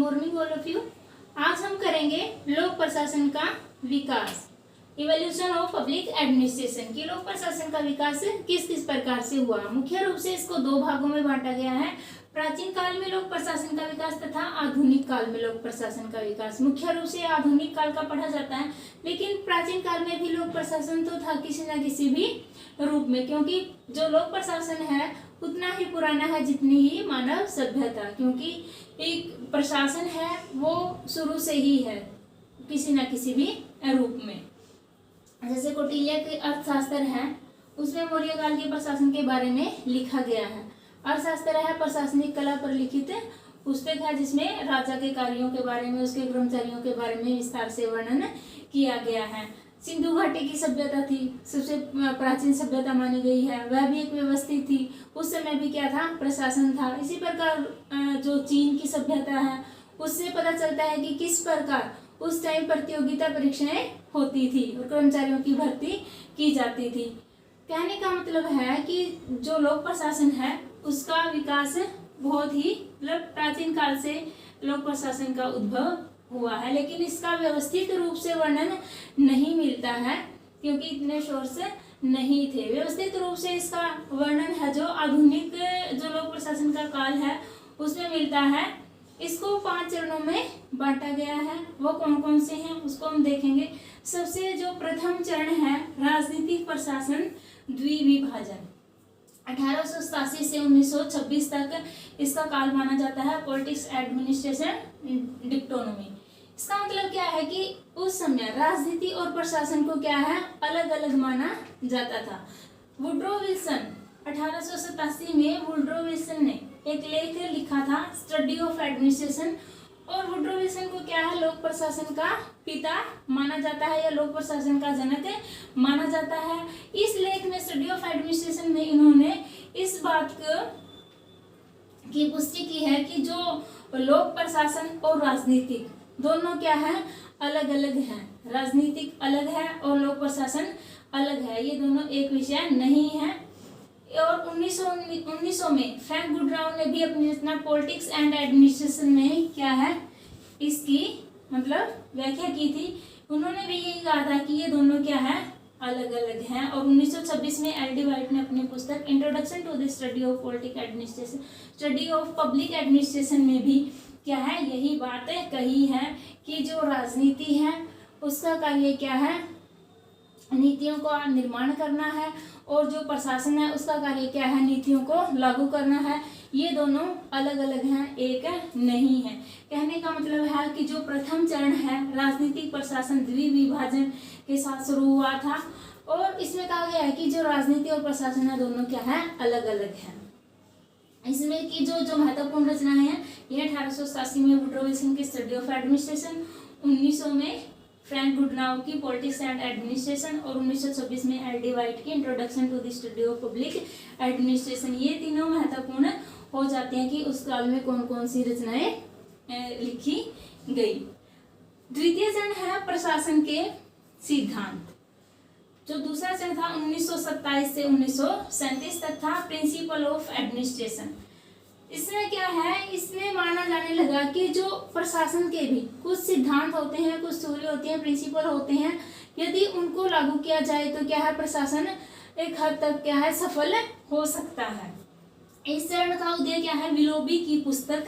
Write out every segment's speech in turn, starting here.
Morning all of you. आज हम करेंगे लोक प्रशासन का विकास, इवोल्यूशन ऑफ पब्लिक एडमिनिस्ट्रेशन की लोक प्रशासन का विकास किस किस प्रकार से हुआ। मुख्य रूप से इसको दो भागों में बांटा गया है, प्राचीन काल में लोक प्रशासन का विकास तथा आधुनिक काल में लोक प्रशासन का विकास। मुख्य रूप से आधुनिक काल का पढ़ा जाता है, लेकिन प्राचीन काल में भी लोक प्रशासन तो था किसी न किसी भी रूप में, क्योंकि जो लोक प्रशासन है उतना ही पुराना है जितनी ही मानव सभ्यता, क्योंकि एक प्रशासन है वो शुरू से ही है किसी न किसी भी रूप में। जैसे कौटिल्य के अर्थशास्त्र है, उसमें मौर्य काल के प्रशासन के बारे में लिखा गया है। अर्थशास्त्र है प्रशासनिक कला पर लिखित पुस्तक है, जिसमें राजा के कार्यों के बारे में, उसके कर्मचारियों के बारे में विस्तार से वर्णन किया गया है। सिंधु घाटी की सभ्यता थी, सबसे प्राचीन सभ्यता मानी गई है, वह भी एक व्यवस्थित थी। उस समय भी क्या था, प्रशासन था। इसी प्रकार जो चीन की सभ्यता है, उससे पता चलता है कि किस प्रकार उस टाइम प्रतियोगिता परीक्षाएं होती थी और कर्मचारियों की भर्ती की जाती थी। कहने का मतलब है कि जो लोक प्रशासन है उसका विकास बहुत ही प्राचीन काल से लोक प्रशासन का उद्भव हुआ है, लेकिन इसका व्यवस्थित रूप से वर्णन नहीं मिलता है क्योंकि इतने सोर्स नहीं थे। व्यवस्थित रूप से इसका वर्णन है जो आधुनिक जो लोक प्रशासन का काल है उसमें मिलता है। इसको 5 चरणों में बांटा गया है, वो कौन कौन से हैं उसको हम देखेंगे। सबसे जो प्रथम चरण है राजनीतिक प्रशासन द्विविभाजन, 1887 से 1926 तक इसका काल माना जाता है। पॉलिटिक्स एडमिनिस्ट्रेशन डिक्टोनोमी, इसका मतलब क्या है कि उस समय राजनीति और प्रशासन को क्या है अलग अलग माना जाता था। वुड्रो विल्सन 1887 में वुड्रो विल्सन ने एक लेख लिखा था स्टडी ऑफ एडमिनिस्ट्रेशन, और वुड्रो विल्सन को क्या है लोक प्रशासन का पिता माना जाता है या लोक प्रशासन का जनक माना जाता है। इस लेख में स्टडी ऑफ एडमिनिस्ट्रेशन में इन्होंने इस बात की पुष्टि की है कि जो लोक प्रशासन और राजनीतिक दोनों क्या है अलग अलग हैं। राजनीतिक अलग है और लोक प्रशासन अलग है, ये दोनों एक विषय नहीं है। और 1900 में फ्रैंक गुडराउ ने भी अपनी रचना पॉलिटिक्स एंड एडमिनिस्ट्रेशन में क्या है इसकी मतलब व्याख्या की थी। उन्होंने भी यही कहा था कि ये दोनों क्या है अलग अलग हैं। और 1926 में एल.डी. वाइट ने अपनी पुस्तक introduction to the study of politic administration, study of public administration में भी क्या है यही बात कही है कि जो राजनीति है उसका कार्य क्या है नीतियों का निर्माण करना है, और जो प्रशासन है उसका कार्य क्या है नीतियों को लागू करना है। ये दोनों अलग अलग हैं, एक नहीं है। कहने का मतलब है कि जो प्रथम चरण है राजनीतिक प्रशासन द्विविभाजन के साथ शुरू हुआ था, और इसमें कहा गया है कि जो राजनीति और प्रशासन है दोनों क्या है अलग अलग हैं। इसमें की जो महत्वपूर्ण रचनाएं हैं ये 1887 में वुड्रो विल्सन की स्टडी ऑफ एडमिनिस्ट्रेशन, 1900 में फ्रैंक गुडराउ की पॉलिटिक्स एंड एडमिनिस्ट्रेशन, और 1926 में एल.डी. वाइट की introduction to the study of public administration. ये तीनों महत्वपूर्ण हो जाते हैं कि उस काल में कौन कौन सी रचनाएं लिखी गई। द्वितीय चरण है प्रशासन के सिद्धांत। जो दूसरा चरण था 1927 से 1937 तक था प्रिंसिपल ऑफ एडमिनिस्ट्रेशन। इसमें क्या है, इसमें माना जाने लगा कि जो प्रशासन के भी कुछ सिद्धांत होते हैं, कुछ थ्योरी होती है, प्रिंसिपल होते हैं, यदि उनको लागू किया जाए तो क्या है प्रशासन एक हद तक क्या है सफल हो सकता है। इस चरण का उदय क्या है विलोबी की पुस्तक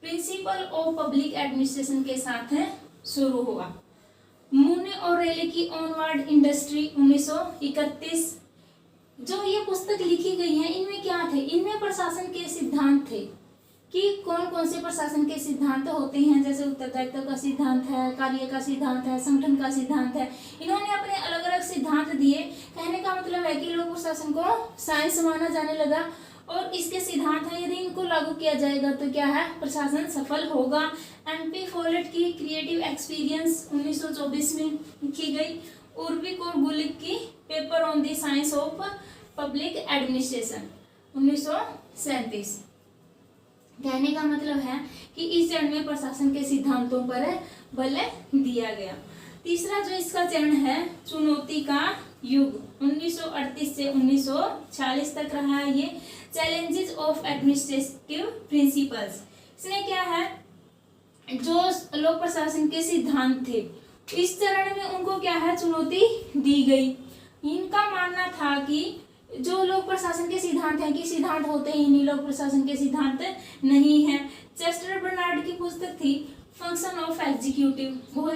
प्रिंसिपल ऑफ पब्लिक एडमिनिस्ट्रेशन के साथ शुरू हुआ। मूने और रेले की ऑनवर्ड इंडस्ट्री 1931, जो ये पुस्तक लिखी गई है इनमें क्या थे, इनमें प्रशासन के सिद्धांत थे कि कौन कौन से प्रशासन के सिद्धांत होते हैं। जैसे उत्तरदायित्व का सिद्धांत है, कार्य का सिद्धांत है, संगठन का सिद्धांत है। इन्होंने अपने अलग अलग सिद्धांत दिए। कहने का मतलब है कि लोक प्रशासन को साइंस माना जाने लगा, और इसके सिद्धांत है यदि इनको लागू किया जाएगा तो क्या है प्रशासन सफल होगा। एम.पी. फॉलेट की क्रिएटिव एक्सपीरियंस 1924 में लिखी गई। उर्विक और गुलिक की paper on the science of public administration 1937। कहने का मतलब है कि इस चरण में प्रशासन के सिद्धांतों पर बल दिया गया। तीसरा जो इसका चरण है चुनौती का युग 1938 से 1946 तक रहा है। ये चैलेंजेस ऑफ एडमिनिस्ट्रेटिव प्रिंसिपल्स, इसमें क्या है जो लोक प्रशासन के सिद्धांत थे, इस चरण में उनको क्या है, चुनौती दी गई। इनका मानना था कि जो लोक प्रशासन के सिद्धांत हैं कि सिद्धांत होते ही नहीं, लोक प्रशासन के सिद्धांत नहीं है। चेस्टर बर्नार्ड की पुस्तक थी फंक्शन ऑफ एग्जीक्यूटिव, बहुत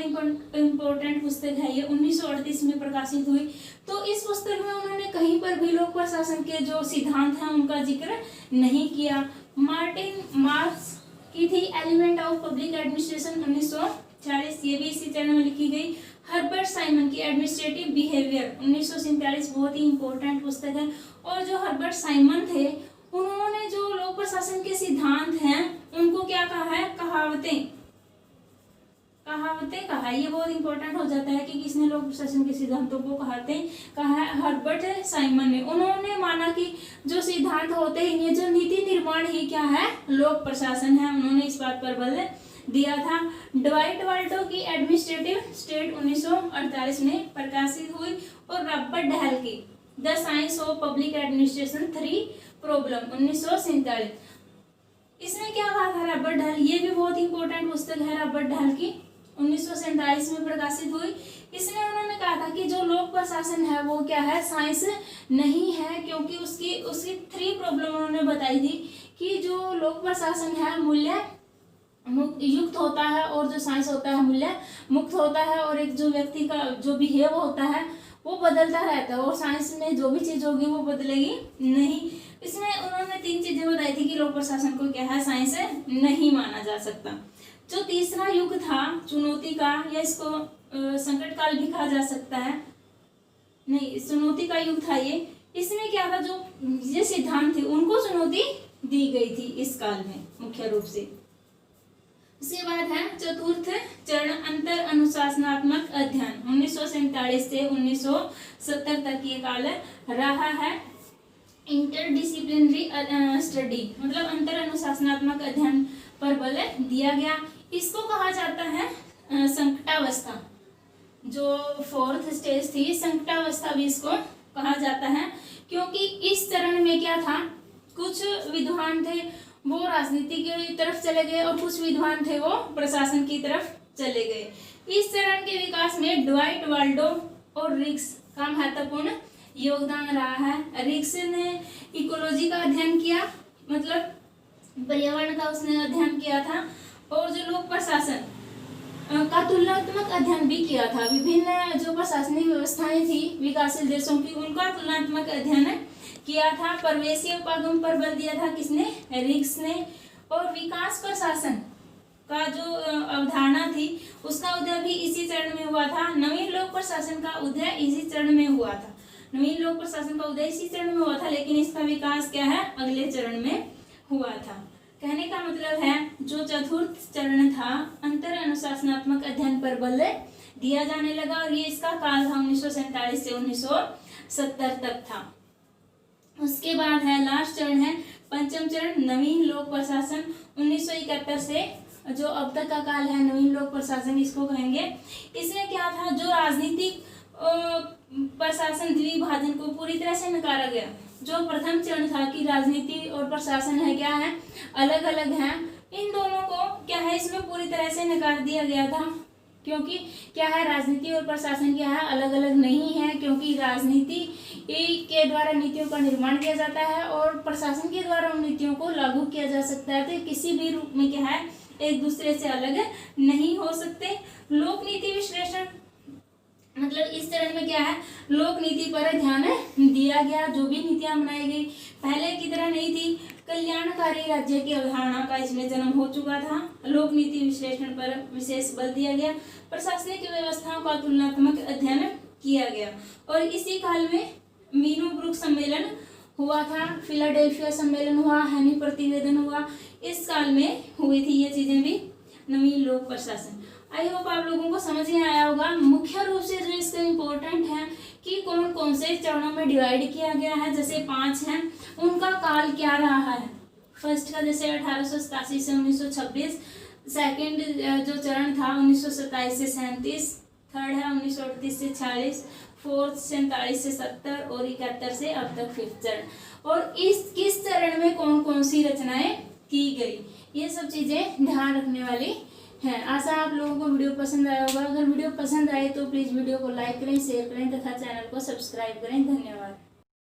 इंपॉर्टेंट पुस्तक है ये, 1938 में प्रकाशित हुई। तो इस पुस्तक में उन्होंने कहीं पर भी लोक प्रशासन के जो सिद्धांत हैं उनका जिक्र नहीं किया। मार्टिन मार्क्स की थी एलिमेंट ऑफ पब्लिक एडमिनिस्ट्रेशन 1940, ये भी इसी चरण में लिखी गई। हर्बर्ट साइमन की एडमिनिस्ट्रेटिव बिहेवियर 1947, बहुत ही इंपॉर्टेंट पुस्तक है। और जो हर्बर्ट साइमन थे उन्होंने जो लोक प्रशासन के सिद्धांत हैं उनको क्या कहा है, कहावतें कहा। ये बहुत इंपॉर्टेंट हो जाता है कि किसने लोक प्रशासन के सिद्धांतों को कहावतें कहा है, हर्बर्ट साइमन ने। उन्होंने माना कि जो सिद्धांत होते ही नहीं, जो नीति निर्माण ही क्या है, लोक प्रशासन है। उन्होंने इस बात पर बल दिया था। ड्वाइट वाल्डो की एडमिनिस्ट्रेटिव स्टेट 1948 में प्रकाशित हुई। और रॉबर्ट डहल की the science of public administration 3 problem 1947, इसमें क्या कहा था रॉबर्ट डहल, ये भी बहुत इंपॉर्टेंट पुस्तक है रॉबर्ट डहल की, 1947 में प्रकाशित हुई। इसमें उन्होंने कहा था कि जो लोक प्रशासन है वो क्या है, साइंस नहीं है, क्योंकि उसकी 3 प्रॉब्लम उन्होंने बताई थी कि जो लोक प्रशासन है मूल्य युक्त होता है और जो साइंस होता है मूल्य मुक्त होता है, और एक जो व्यक्ति का जो बिहेव होता है वो बदलता रहता है, और साइंस में जो भी चीज होगी वो बदलेगी नहीं। इसमें उन्होंने 3 चीजें बताई थी कि लोक प्रशासन को क्या है, साइंस नहीं माना जा सकता। जो तीसरा युग था चुनौती का, या इसको संकट काल भी कहा जा सकता है, नहीं चुनौती का युग था ये। इसमें क्या था, जो ये सिद्धांत थे उनको चुनौती दी गई थी इस काल में मुख्य रूप से। उसके बाद है चतुर्थ चरण अंतर अनुशासनात्मक अध्ययन, 1947 से 1970 तक ये काल रहा है। इंटरडिसिप्लिनरी स्टडी मतलब अंतर अनुशासनात्मक अध्ययन पर बल दिया गया। इसको कहा जाता है संकटावस्था, जो 4th स्टेज थी, संकटावस्था भी इसको कहा जाता है, क्योंकि इस चरण में क्या था, कुछ विद्वान थे वो राजनीति की तरफ चले गए और कुछ विद्वान थे वो प्रशासन की तरफ चले गए। इस चरण के विकास में ड्वाइट वाल्डो और रिक्स का महत्वपूर्ण योगदान रहा है। रिक्स ने इकोलॉजी का अध्ययन किया, मतलब पर्यावरण का उसने अध्ययन किया था, और जो लोक प्रशासन का तुलनात्मक अध्ययन भी किया था। विभिन्न जो प्रशासनिक व्यवस्थाएं थी विकासशील देशों की, उनका तुलनात्मक अध्ययन किया था। प्रवेशीय उपागम पर बल दिया था किसने, रिक्स ने। और विकास प्रशासन का जो अवधारणा थी उसका उदय भी इसी चरण में हुआ था। नवीन लोक प्रशासन का उदय इसी चरण में हुआ था। नवीन लोक प्रशासन का उदय इसी चरण में हुआ था, लेकिन इसका विकास क्या है, अगले चरण में हुआ था। कहने का मतलब है जो चतुर्थ चरण था अंतर अनुशासनात्मक अध्ययन पर बल दिया जाने लगा, और ये इसका काल था 1947 से 1970 तक था। उसके बाद है लास्ट चरण है पंचम चरण नवीन लोक प्रशासन 1971 से जो अब तक का काल है नवीन लोक प्रशासन इसको कहेंगे। इसमें क्या था, जो राजनीतिक प्रशासन द्विभाजन को पूरी तरह से नकारा गया। जो प्रथम चरण था कि राजनीति और प्रशासन है क्या है, अलग अलग हैं, इन दोनों को क्या है इसमें पूरी तरह से नकार दिया गया था, क्योंकि क्या है राजनीति और प्रशासन क्या है अलग अलग नहीं है, क्योंकि राजनीति के द्वारा नीतियों का निर्माण किया जाता है और प्रशासन के द्वारा उन नीतियों को लागू किया जा सकता है। तो किसी भी रूप में क्या है एक दूसरे से अलग नहीं हो सकते। लोक नीति विश्लेषण मतलब इस चरण में क्या है लोक नीति पर ध्यान दिया गया। जो भी नीतियां बनाई गई पहले की तरह नहीं थी, कल्याणकारी राज्य की अवधारणा का इसमें जन्म हो चुका था। लोक नीति विश्लेषण पर विशेष बल दिया गया। प्रशासनिक व्यवस्थाओं का तुलनात्मक अध्ययन किया गया। और इसी काल में मीनोब्रुक सम्मेलन हुआ था, फिलाडेल्फिया सम्मेलन हुआ, हैनी प्रतिवेदन हुआ, इस काल में हुई थी ये चीजें भी नवीन लोक प्रशासन। आई होप आप लोगों को समझ में आया होगा। मुख्य रूप से जो इसका इम्पोर्टेंट है कि कौन कौन से चरणों में डिवाइड किया गया है, जैसे 5 हैं, उनका काल क्या रहा है। फर्स्ट का जैसे 1887 से 1926, सेकंड जो चरण था 1927 से 37, थर्ड है 1938 से 46, फोर्थ 47 से 70 और 71 से अब तक 5th चरण। और इस किस चरण में कौन कौन सी रचनाएं की गई, ये सब चीजें ध्यान रखने वाली है। आशा आप लोगों को वीडियो पसंद आया होगा। अगर वीडियो पसंद आए तो प्लीज़ वीडियो को लाइक करें, शेयर करें तथा चैनल को सब्सक्राइब करें। धन्यवाद।